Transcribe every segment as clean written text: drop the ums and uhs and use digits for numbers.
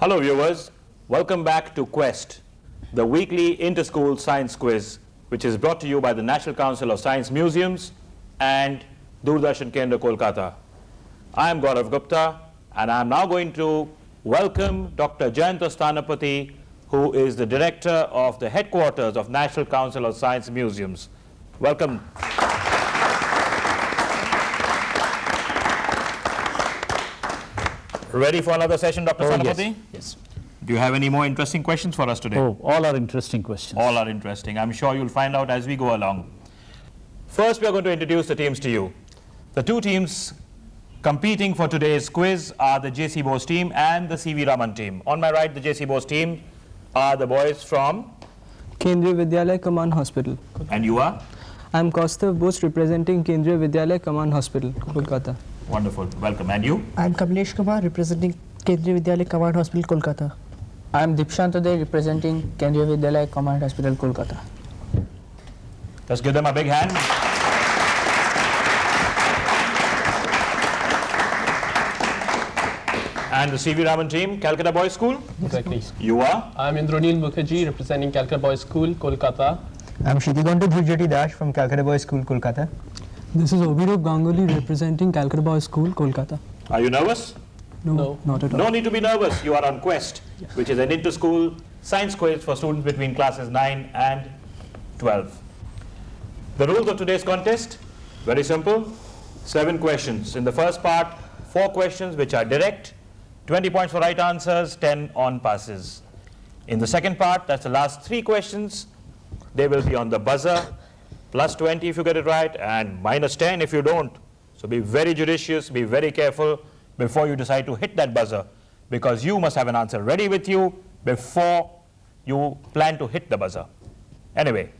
Hello viewers, welcome back to Quest, the weekly inter-school science quiz which is brought to you by the National Council of Science Museums and Doordarshan Kendra, Kolkata. I am Gaurav Gupta and I am now going to welcome Dr. Jayanta Sthanapathy, who is the Director of the Headquarters of National Council of Science Museums. Welcome. Ready for another session, Dr. Sthanapathy? Yes. Do you have any more interesting questions for us today? Oh, all are interesting questions. All are interesting. I'm sure you'll find out as we go along. First, we are going to introduce the teams to you. The two teams competing for today's quiz are the J.C. Bose team and the C.V. Raman team. On my right, the J.C. Bose team are the boys from Kendriya Vidyalaya Command Hospital. And you are? I am Kaustubh Bose representing Kendriya Vidyalaya Command Hospital, Kolkata. Wonderful. Welcome. And you? I am Kamlesh Kumar representing Kendriya Vidyalaya Command Hospital, Kolkata. I am Dipshant Uday representing Kendriya Vidyalaya Command Hospital, Kolkata. Let's give them a big hand. And the C.V. Raman team, Calcutta Boys School? Exactly. You are? I am Indranil Mukherjee representing Calcutta Boys School, Kolkata. I am Shrikanth Dhurjyoti Das from Calcutta Boys School, Kolkata. This is Obirop Ganguly representing Calcutta Boys School, Kolkata. Are you nervous? No. Not at all. No need to be nervous. You are on Quest, which is an inter-school science quiz for students between classes 9 and 12. The rules of today's contest, very simple. 7 questions. In the first part, 4 questions which are direct, 20 points for right answers, 10 on passes. In the second part, that's the last 3 questions. They will be on the buzzer, plus 20 if you get it right, and minus 10 if you don't. So be very judicious, be very careful before you decide to hit that buzzer, because you must have an answer ready with you before you plan to hit the buzzer. Anyway,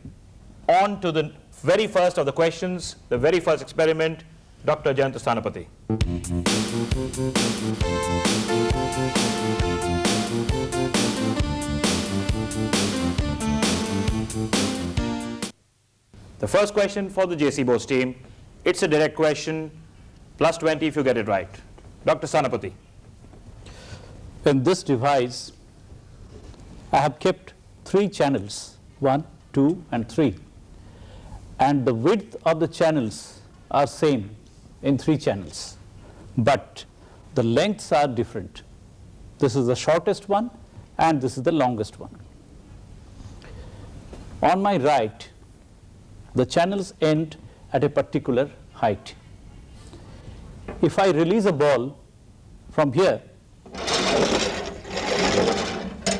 on to the very first of the questions, the very first experiment, Dr. Jayanta Sthanapathy. The first question for the J.C. Bose team, it's a direct question, plus 20 if you get it right. Dr. Sthanapathy. In this device, I have kept 3 channels, 1, 2 and 3. And the width of the channels are same in 3 channels. But the lengths are different. This is the shortest one and this is the longest one. On my right, the channels end at a particular height. If I release a ball from here,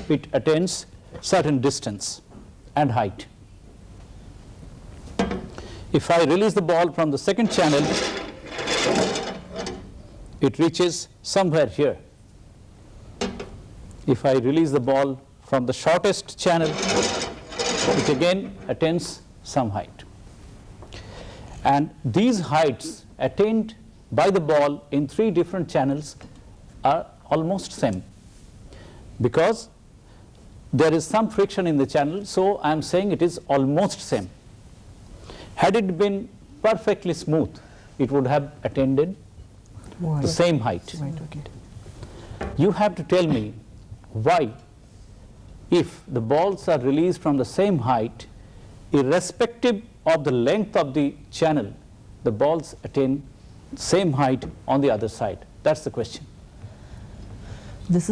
it attains certain distance and height. If I release the ball from the second channel, it reaches somewhere here. If I release the ball from the shortest channel, it again attains some height. And these heights attained by the ball in 3 different channels are almost same, because there is some friction in the channel, so I am saying it is almost same. Had it been perfectly smooth, it would have attained the same height. You have to tell me why, if the balls are released from the same height, irrespective of the length of the channel, the balls attain same height on the other side. That's the question. This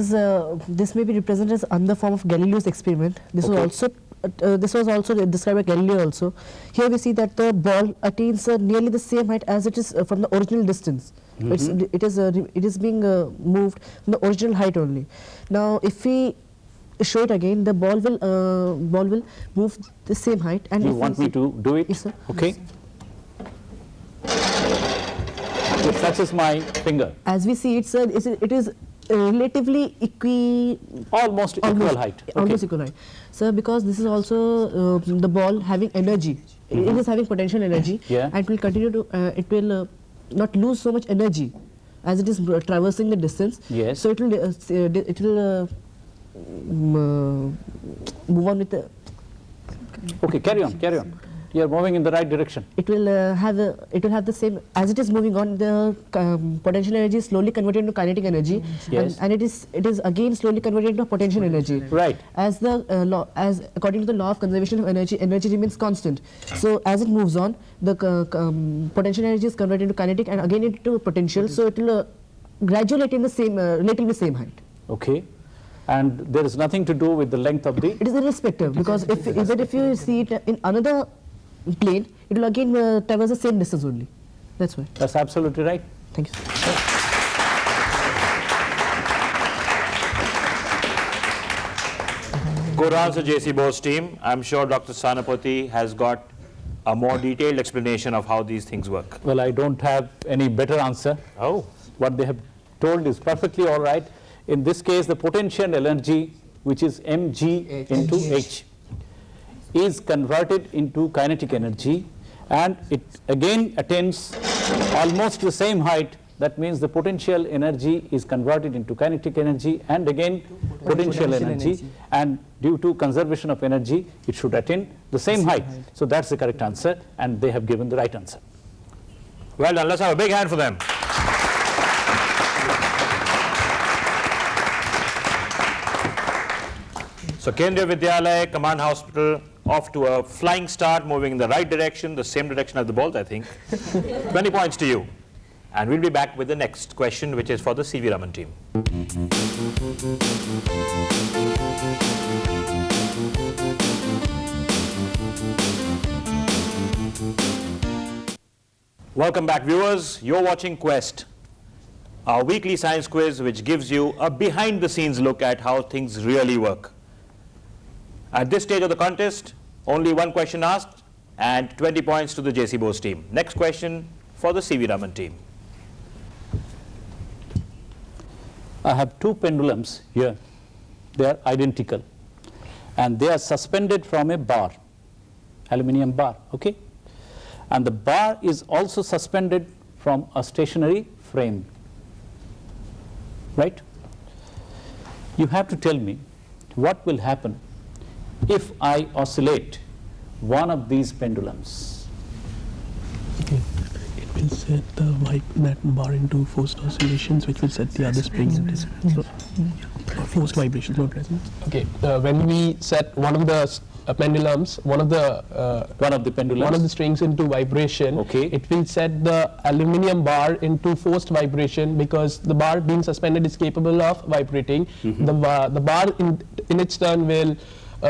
may be represented as another form of Galileo's experiment. This was also described by Galileo also. Here we see that the ball attains nearly the same height as it is from the original distance. It is being moved from the original height only. Now, if we show it again, the ball will move the same height. And you want me to do it? Yes, sir. Okay. It touches my finger. As we see, it is relatively almost equal height. Almost equal height. So because this is also the ball having energy, it is having potential energy, and it will continue to it will not lose so much energy as it is traversing the distance. Yes. So it will move on with the. Okay, carry on. You are moving in the right direction. It will have the same, as it is moving on, the potential energy is slowly converted into kinetic energy, Yes. and it is again slowly converted into potential energy. Right. As the according to the law of conservation of energy, energy remains constant. So as it moves on, the potential energy is converted into kinetic and again into potential. So it will gradually attain the same relatively same height. Okay. And there is nothing to do with the length of the. It is irrespective, because if you see it in another plane, it will again traverse the same distance only. That's why. That's absolutely right. Thank you. Good answer, J.C. Bose's team. I'm sure Dr. Sanapati has got a more detailed explanation of how these things work. Well, I don't have any better answer. Oh. What they have told is perfectly all right. In this case, the potential energy, which is mg into h, is converted into kinetic energy, and it again attains almost the same height. That means the potential energy is converted into kinetic energy and again potential energy, and due to conservation of energy, it should attain the same height. So that's the correct answer, and they have given the right answer. Well done. Let's have a big hand for them. So Kendriya Vidyalaya Command Hospital off to a flying start, moving in the right direction, the same direction as the balls, I think. 20 points to you. And we'll be back with the next question, which is for the C.V. Raman team. Welcome back, viewers. You're watching Quest, our weekly science quiz, which gives you a behind-the-scenes look at how things really work. At this stage of the contest, only one question asked and 20 points to the J.C. Bose team. Next question for the C.V. Raman team. I have two pendulums here. They are identical, and they are suspended from a bar, aluminum bar, okay? And the bar is also suspended from a stationary frame, right? You have to tell me what will happen if I oscillate one of these pendulums. Okay. It will set that bar into forced oscillations, which will set the other springs into forced vibrations, no present. Okay. When we set one of the pendulums, one of the strings into vibration, okay, it will set the aluminium bar into forced vibration, because the bar being suspended is capable of vibrating. The bar in its turn will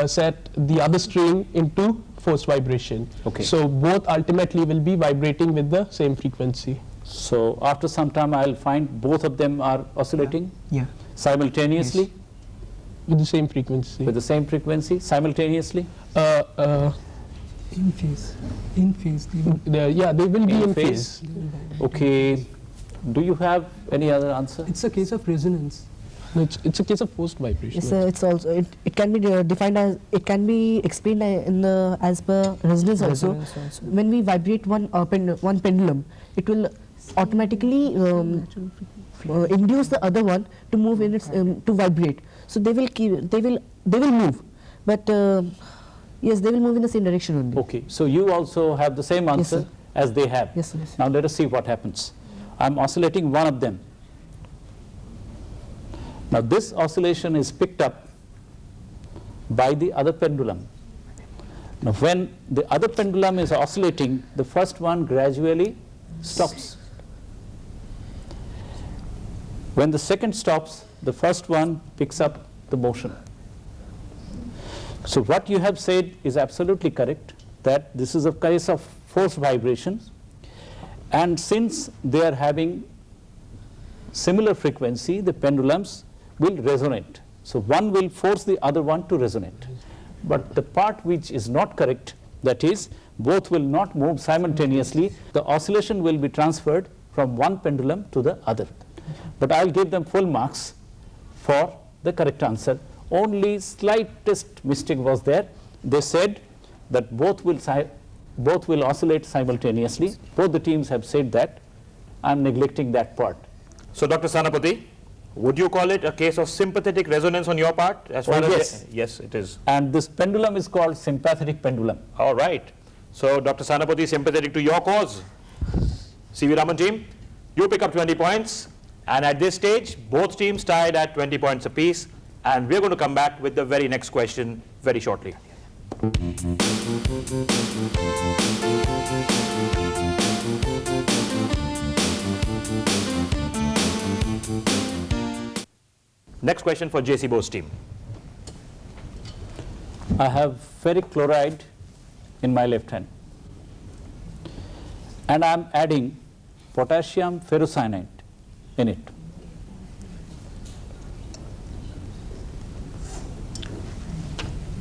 set the other string into forced vibration. Okay. So both ultimately will be vibrating with the same frequency. So after some time I will find both of them are oscillating simultaneously. Yes. With the same frequency. With the same frequency simultaneously? In phase. In phase. Yeah, they will be in phase. Okay. Do you have any other answer? It's a case of resonance. No, it's a case of forced vibration. Yes, it's also it can be defined as, it can be explained in the as per resonance also. When we vibrate one pendulum, it will automatically induce the other one to move in its to vibrate. So they will move, but yes, they will move in the same direction only. Okay, so you also have the same answer as they have. Yes, sir. Yes. Now let us see what happens. I'm oscillating one of them. Now this oscillation is picked up by the other pendulum. Now when the other pendulum is oscillating, the first one gradually stops. When the second stops, the first one picks up the motion. So what you have said is absolutely correct, that this is a case of forced vibrations, and since they are having similar frequency, the pendulums will resonate. So one will force the other one to resonate. But the part which is not correct, that is, both will not move simultaneously, the oscillation will be transferred from one pendulum to the other. But I'll give them full marks for the correct answer. Only slightest mistake was there. They said that both will oscillate simultaneously. Both the teams have said that. I'm neglecting that part. So Dr. Sanapati, would you call it a case of sympathetic resonance on your part? As far as yes. Yes, it is. And this pendulum is called sympathetic pendulum. All right. So Dr. Sanapati, sympathetic to your cause. CV Raman team, you pick up 20 points. And at this stage, both teams tied at 20 points apiece. And we're going to come back with the very next question very shortly. Next question for JC Bose team. I have ferric chloride in my left hand, and I am adding potassium ferrocyanide in it.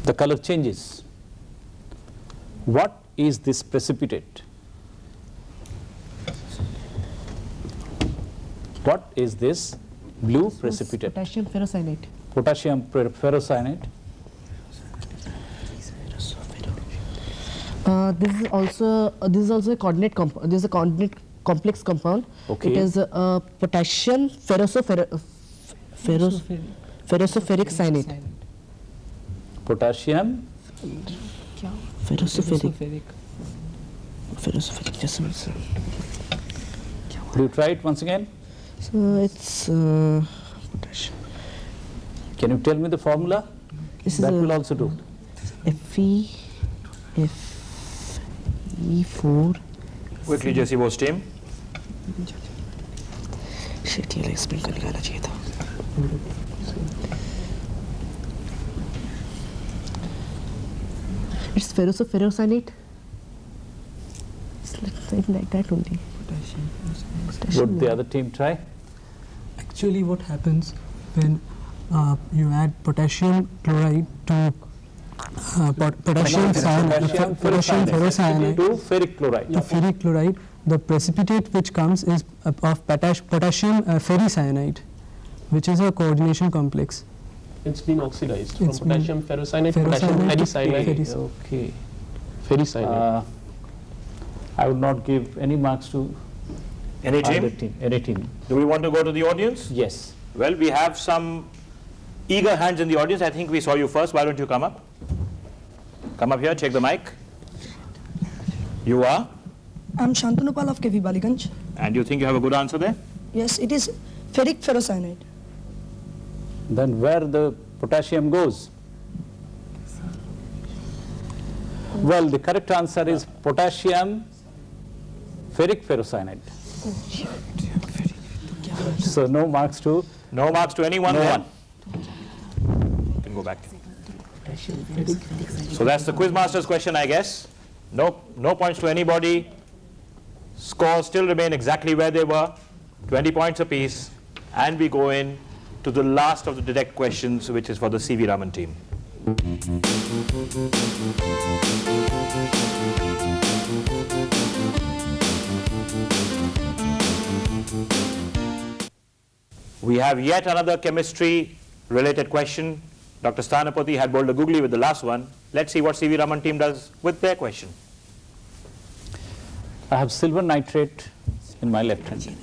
The color changes. What is this precipitate? What is this blue precipitate? Potassium ferrocyanate. Potassium ferrocyanate. This is also a coordinate compound. This is a coordinate complex compound. Okay. It is potassium ferrosoferric cyanate. Potassium Ferrosoferric. Just a minute, sir. Do you try it once again? So it's potassium. Can you tell me the formula? This That is will also do. Fe4. Quickly, JC Bose team. Shit, ये explain कर निकालना चाहिए था. It's ferrocyanate. It's like that only. Would the other team try? Actually, what happens when you add potassium chloride to potassium ferrocyanide To ferric chloride. to ferric chloride, the precipitate which comes is of potassium ferricyanide, which is a coordination complex. It's been oxidized from It's been potassium ferrocyanide to potassium ferricyanide to ferricyanide. Okay. Ferricyanide. I would not give any marks to Any either team? team. Any team. Do we want to go to the audience? Yes. Well, we have some eager hands in the audience. I think we saw you first. Why don't you come up? Come up here, check the mic. You are? I'm Shantanupal of KV Baliganj. And you think you have a good answer there? Yes, it is ferric ferrocyanide. Then where the potassium goes? Well, the correct answer is potassium ferric ferrocyanide. So no marks to No marks to anyone no there? one. You can go back. So that's the Quizmaster's question, I guess. No points to anybody. Scores still remain exactly where they were, 20 points apiece. And we go in to the last of the direct questions, which is for the CV Raman team. We have yet another chemistry related question. Dr. Stanapati had bowled a googly with the last one. Let's see what CV Raman team does with their question. I have silver nitrate in my left hand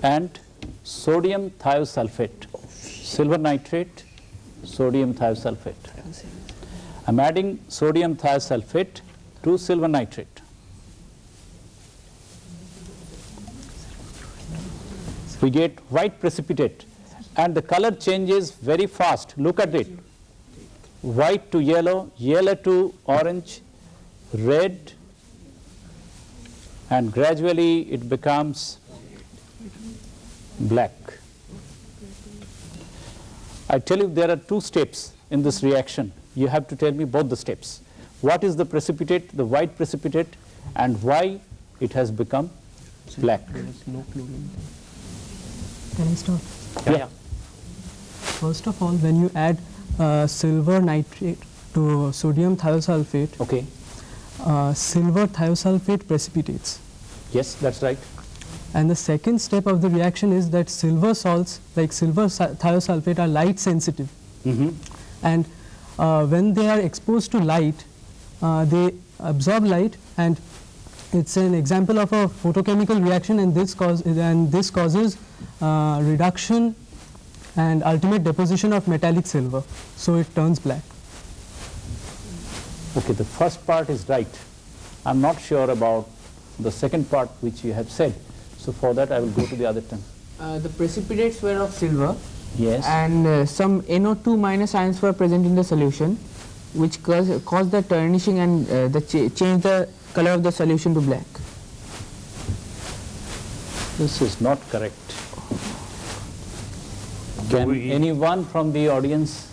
and sodium thiosulfate. Silver nitrate, sodium thiosulfate. I'm adding sodium thiosulfate to silver nitrate. We get white precipitate and the color changes very fast. Look at it. White to yellow, yellow to orange, red, and gradually it becomes black. I tell you there are two steps in this reaction. You have to tell me both the steps. What is the precipitate, the white precipitate, and why it has become black? Can I start? Yeah. First of all, when you add silver nitrate to sodium thiosulfate, Okay. Silver thiosulfate precipitates. Yes, that's right. And the second step of the reaction is that silver salts like silver thiosulfate are light sensitive. And when they are exposed to light, they absorb light, and it's an example of a photochemical reaction, and this causes reduction and ultimate deposition of metallic silver, so it turns black. Okay, the first part is right. I'm not sure about the second part which you have said. So for that I will go to the other term. The precipitates were of silver. Yes. And some NO2 minus ions were present in the solution, which caused the tarnishing and change the color of the solution to black. This is not correct. Can anyone from the audience?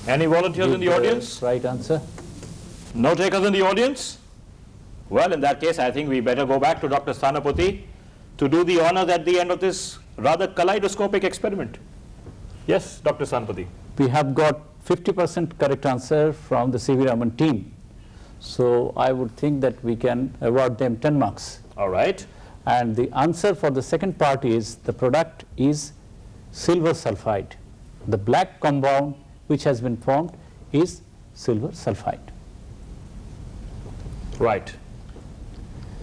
Any volunteers in the audience? Right answer? No takers in the audience? Well, in that case, I think we better go back to Dr. Sthanapati to do the honors at the end of this rather kaleidoscopic experiment. Yes, Dr. Sthanapati. We have got 50% correct answer from the C.V. Raman team. So I would think that we can award them 10 marks. All right. And the answer for the second part is the product is silver sulfide. The black compound which has been formed is silver sulfide. Right.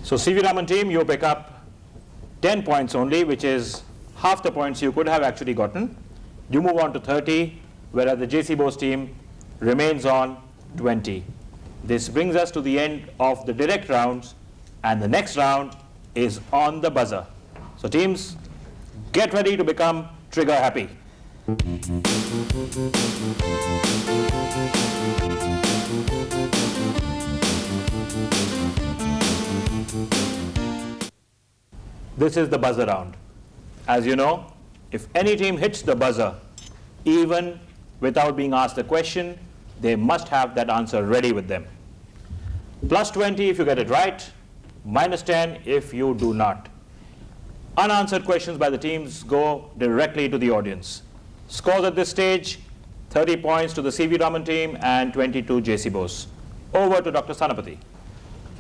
So C.V. Raman team, you pick up 10 points only, which is half the points you could have actually gotten. You move on to 30, whereas the J.C. Bose team remains on 20. This brings us to the end of the direct rounds, and the next round is on the buzzer. So teams, get ready to become trigger happy. This is the buzzer round. As you know, if any team hits the buzzer, even without being asked a question, they must have that answer ready with them. Plus 20 if you get it right, minus 10 if you do not. Unanswered questions by the teams go directly to the audience. Scores at this stage, 30 points to the C.V. Raman team and 20 to J.C. Bose. Over to Dr. Sthanapati.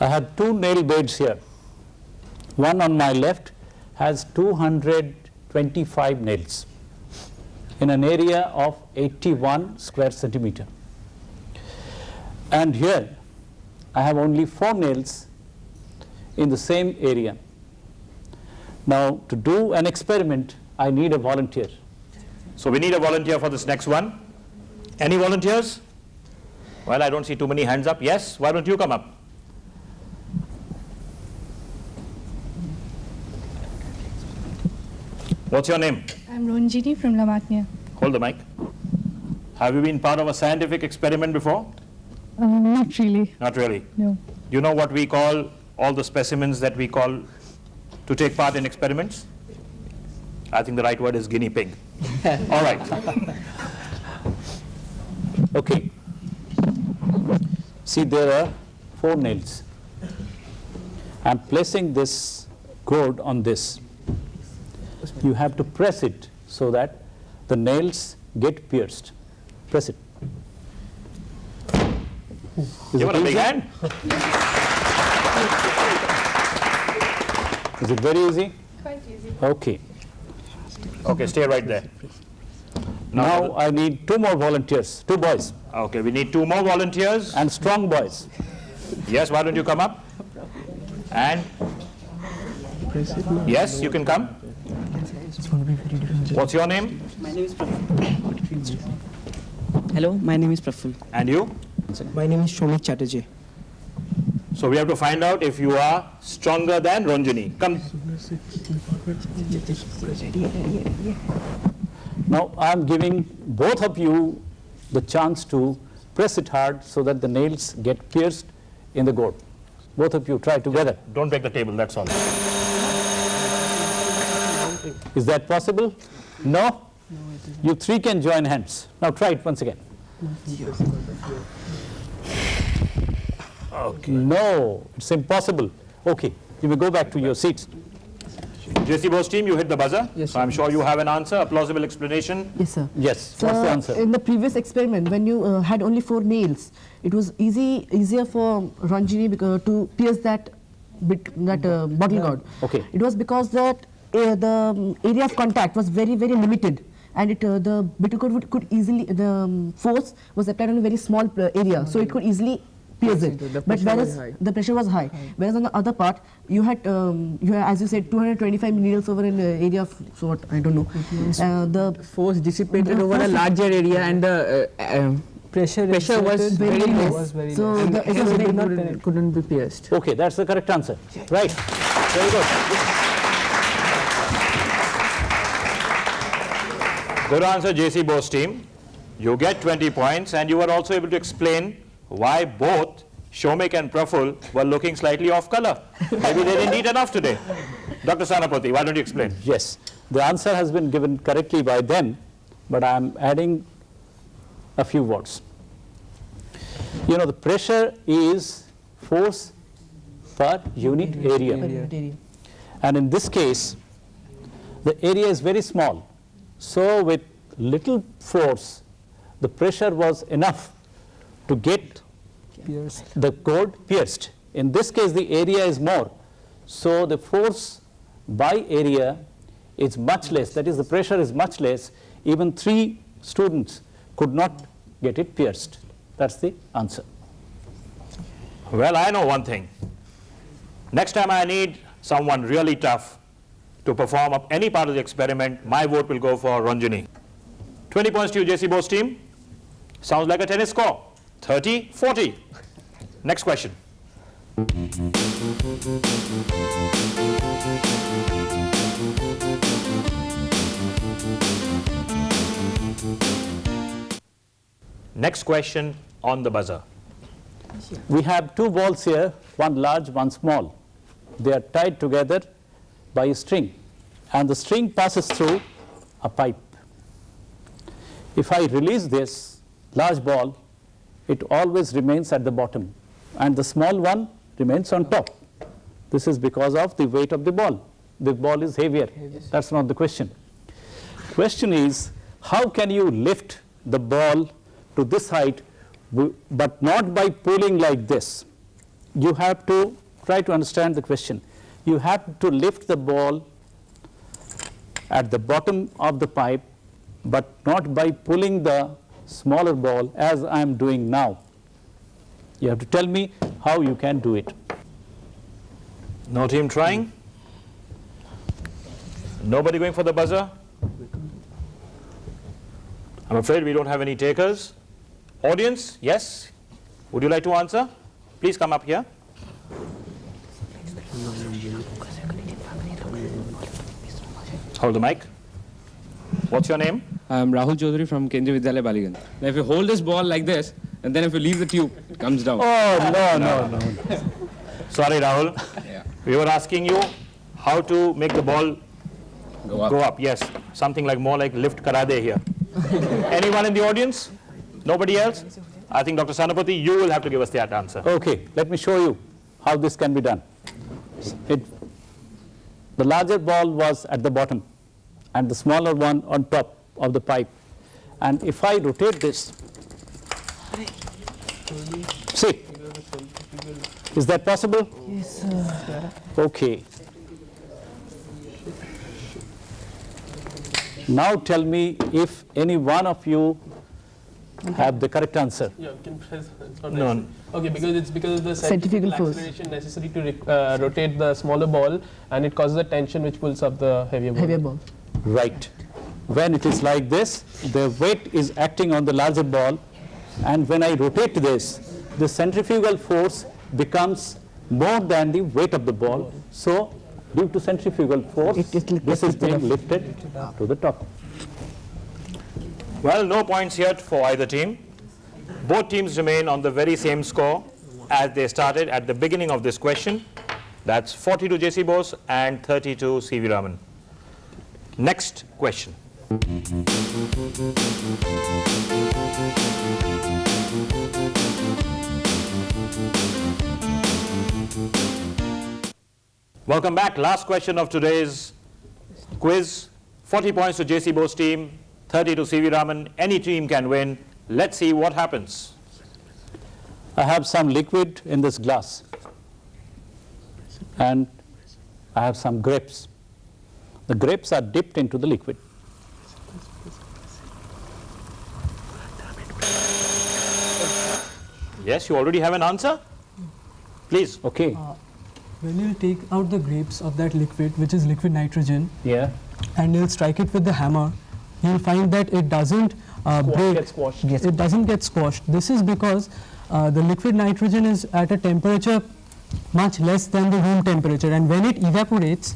I have two nail beds here. One on my left has 225 nails in an area of 81 square centimeter. And here I have only 4 nails in the same area. Now to do an experiment, I need a volunteer. So we need a volunteer for this next one. Any volunteers? Well, I don't see too many hands up. Yes, why don't you come up? What's your name? I'm Ronjini from Lamatnia. Hold the mic. Have you been part of a scientific experiment before? Not really. Not really. No. You know what we call all the specimens that we call to take part in experiments? I think the right word is guinea pig. All right. Okay. See, there are 4 nails. I'm placing this gourd on this. You have to press it so that the nails get pierced. Press it. Give it a big hand. Is it very easy? Quite easy. Okay. Okay, stay right there. Now I need 2 more volunteers, 2 boys. Okay, we need 2 more volunteers. And strong boys. Yes, why don't you come up? And yes, you can come. What's your name? My name is Praful. Hello, my name is Praful. And you? My name is Shomik Chatterjee. So we have to find out if you are stronger than Ronjini. Come. Now I am giving both of you the chance to press it hard so that the nails get pierced in the gourd. Both of you try together. Don't break the table, that's all. Is that possible? No? You 3 can join hands. Now try it once again. Okay. No, it's impossible. Okay, you may go back to your seats. J.C. Bose team, you hit the buzzer. Yes, so I'm sure you have an answer, a plausible explanation. Yes, sir. Yes, So what's the answer? in the previous experiment, when you had only 4 nails, it was easier for Ranjini to pierce that bottle gourd. Okay. It was because that the area of contact was very, very limited, and the bitter gourd could easily, the force was applied on a very small area, so it could easily pierce it. But whereas the pressure was high, whereas on the other part, you had, as you said, 225 needles over an area of, so what, I don't know. The force dissipated over a larger area, and the pressure was exerted very less. was very So less. the- And it was it very couldn't be pierced. Okay, that's the correct answer. Right. Very good. Good answer, JC Bose team. You get 20 points, and you were also able to explain why both Shomik and Praful were looking slightly off color. Maybe they didn't eat enough today. Dr. Sanapati, why don't you explain? Yes, the answer has been given correctly by them, but I am adding a few words. You know, the pressure is force per unit area. And in this case, the area is very small. So with little force, the pressure was enough to get the cord pierced. In this case, the area is more. So the force by area is much less. That is, the pressure is much less. Even 3 students could not get it pierced. That's the answer. Well, I know one thing. Next time I need someone really tough to perform up any part of the experiment, my vote will go for Ranjini. 20 points to you, JC Bose team. Sounds like a tennis score. 30-40. Next question. Next question on the buzzer. We have 2 balls here, one large, one small. They are tied together by a string, and the string passes through a pipe. If I release this large ball, it always remains at the bottom, and the small one remains on top. This is because of the weight of the ball. The ball is heavier. That's not the question. Question is, how can you lift the ball to this height, but not by pulling like this? You have to try to understand the question. You have to lift the ball at the bottom of the pipe, but not by pulling the smaller ball as I am doing now. You have to tell me how you can do it. No team trying? Nobody going for the buzzer? I'm afraid we don't have any takers. Audience, yes? Would you like to answer? Please come up here. Hold the mic. What's your name? I'm Rahul Chaudhary from Kendriya Vidyalaya Command Hospital. Now if you hold this ball like this, and then if you leave the tube, it comes down. Oh, no. Sorry, Rahul. Yeah. We were asking you how to make the ball Go up. Yes, something like more like lift karade here. Anyone in the audience? Nobody else? I think Dr. Sanapati, you will have to give us that answer. Okay, let me show you how this can be done. The larger ball was at the bottom and the smaller one on top of the pipe. And if I rotate this, see, is that possible? Yes, sir. Okay. Now tell me if any one of you have the correct answer. Yeah, we can press. It's not No. necessary. Okay, because it's because of the Centrifugal centrifugal force. acceleration necessary to rotate the smaller ball, and it causes a tension which pulls up the heavier ball. Heavier ball. Right. When it is like this, the weight is acting on the larger ball, and when I rotate this, the centrifugal force becomes more than the weight of the ball. So due to centrifugal force, this is being lifted to the top. Well, no points yet for either team. Both teams remain on the very same score as they started at the beginning of this question. That's 40 to JC Bose and 30 to C.V. Raman. Next question. Welcome back. Last question of today's quiz. 40 points to JC Bose team, 30 to C.V. Raman. Any team can win. Let's see what happens. I have some liquid in this glass, and I have some grapes. The grapes are dipped into the liquid. Yes, you already have an answer? Please. Okay. When you take out the grapes of that liquid, which is liquid nitrogen, Yeah. and you'll strike it with the hammer, you'll find that it doesn't break, gets squashed. it doesn't get squashed. This is because the liquid nitrogen is at a temperature much less than the room temperature, and when it evaporates,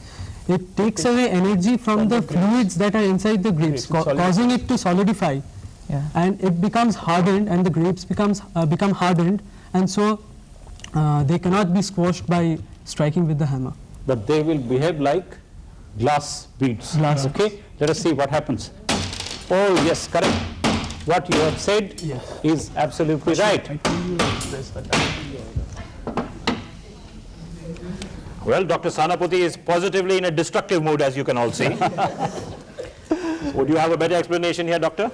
it takes away energy from the fluids that are inside the grapes, causing it to solidify. And it becomes hardened, and the grapes become hardened, and so they cannot be squashed by striking with the hammer. But they will behave like glass beads. Okay, let us see what happens. Oh yes, correct. What you have said is absolutely right. Well, Dr. Sanaputi is positively in a destructive mood, as you can all see. Would you have a better explanation here, doctor?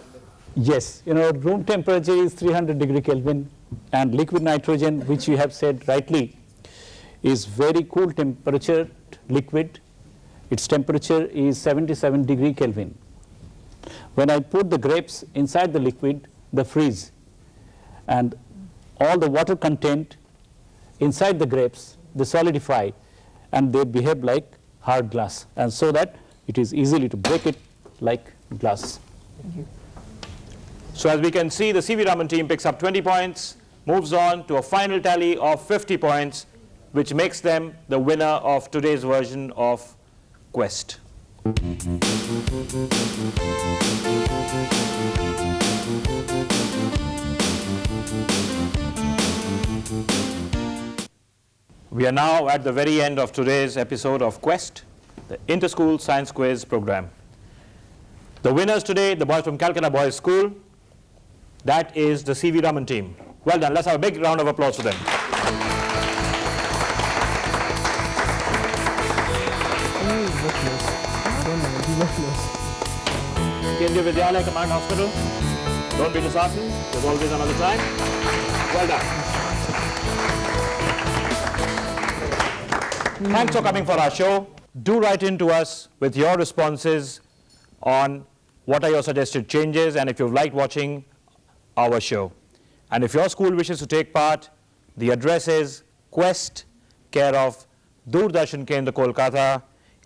Yes, room temperature is 300 degree Kelvin, and liquid nitrogen, which you have said rightly, is very cool temperature liquid. Its temperature is 77 degree Kelvin. When I put the grapes inside the liquid, they freeze, and all the water content inside the grapes, they solidify, and they behave like hard glass, and so that it is easily to break it like glass. So as we can see, the C.V. Raman team picks up 20 points, moves on to a final tally of 50 points, which makes them the winner of today's version of Quest. We are now at the very end of today's episode of Quest, the Inter-School Science Quiz program. The winners today, the boys from Calcutta Boys School. That is the C.V. Raman team. Well done. Let's have a big round of applause for them. Kendriya Vidyalaya Command Hospital. Don't be disheartened. There's always another time. Well done. Thanks for coming for our show. Do write in to us with your responses on what are your suggested changes, and if you've liked watching our show. And if your school wishes to take part, the address is Quest, care of Doordarshan Kendra, Kolkata,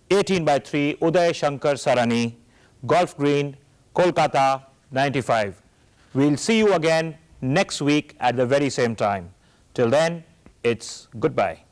18/3 Uday Shankar Sarani, Golf Green, Kolkata 95. We'll see you again next week at the very same time. Till then, it's goodbye.